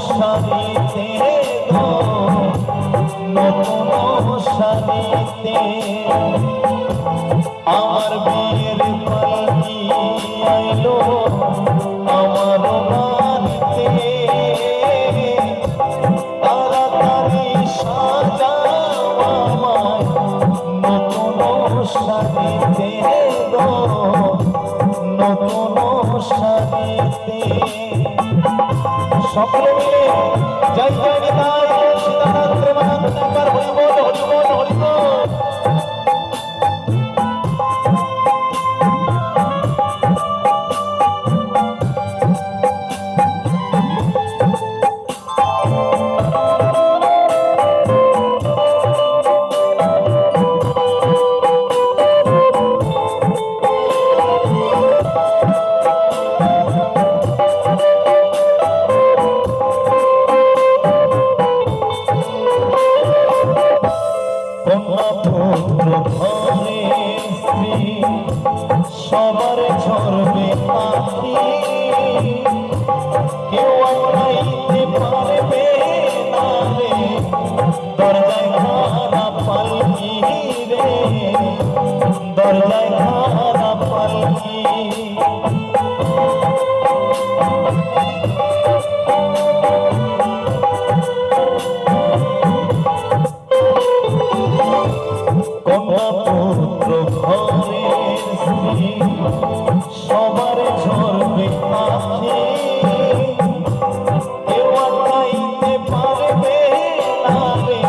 শাড়িতে গো নতুন শাড়িতে আমার বিয়ের পালকি আইলো আমার বাড়িতে তাড়াতাড়ি সাজাও আমায় নতুন শাড়িতে গো নতুন শাড়িতে সকলে মিলে জয় জয় নিতাই সীতানাথ প্রেমানন্দ একবার হরিবোল হরিবোল হরিবোল। সবার ঝরবে আখি কেউ আটকাইতে পারবে না রে দরজায় খানা পালকি রে দরজায় খানা পালকি কন্যা পুত্র ঘরের স্ত্রী সবার ঝরবে আখি কেউ আটকাইতে পারবে না রে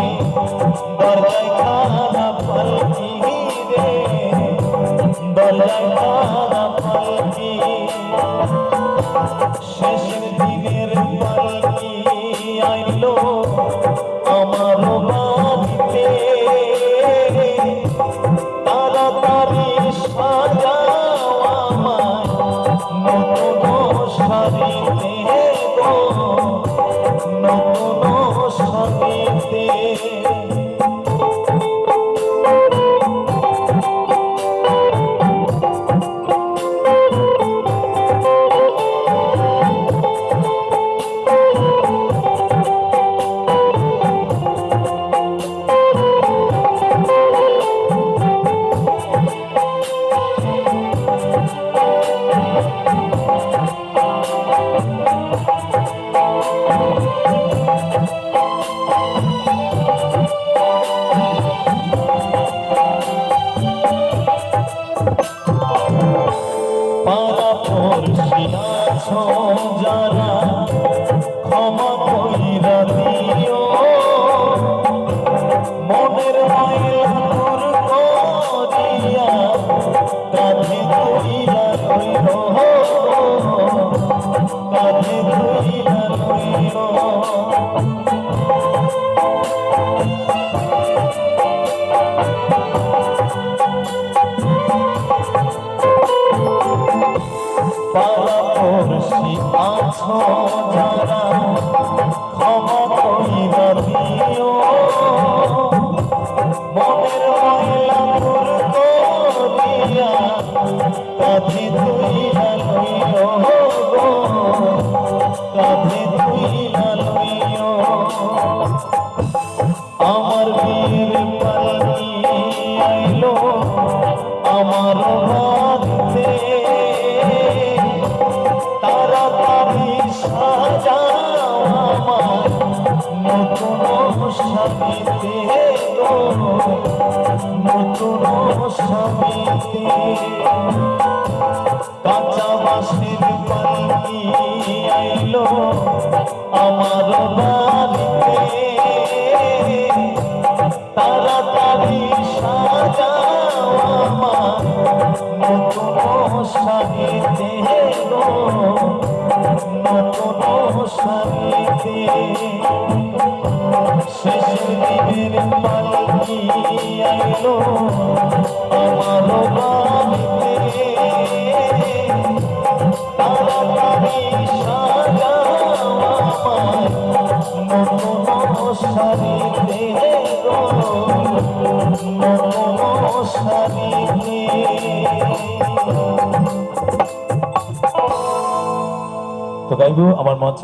দরজায় খানা পালকি রে দরজায় খানা পালকি শেষের দিনের পালকি আইলো আমার বাড়িতে তাড়াতাড়ি সাজাও আমায় নতুন শাড়িতে গো নতুন শাড়িতে যারা ক্ষমা কইরা দিও মনের ময়লা দূর করিয়া কাঁধে ধইরা লইও কাঁধে ধইরা লইও পাড়াপড়শি আছো যারা ক্ষমা কইরা দিও মনের ময়লা দূর করিয়া কাঁধে ধইরা লইও গো কাঁধে ধইরা লইও আমার বিয়ের পালকি আইলো আমার বাড়িতে তাড়াতাড়ি সাজাও আমায় নতুন শাড়িতে গো নতুন শাড়িতে কাঁচা বাঁশের পালকি আইলো আমার বাড়িতে তাড়াতাড়ি সাজাও আমায় নতুন শাড়িতে গো নতুন শাড়িতে শেষের দিনের পালকি আইলো আমার বাড়িতে তাড়াতাড়ি সাজাও আমায় নতুন শাড়িতে গো নতুন শাড়িতে। তো গাইবো আমার মঞ্চ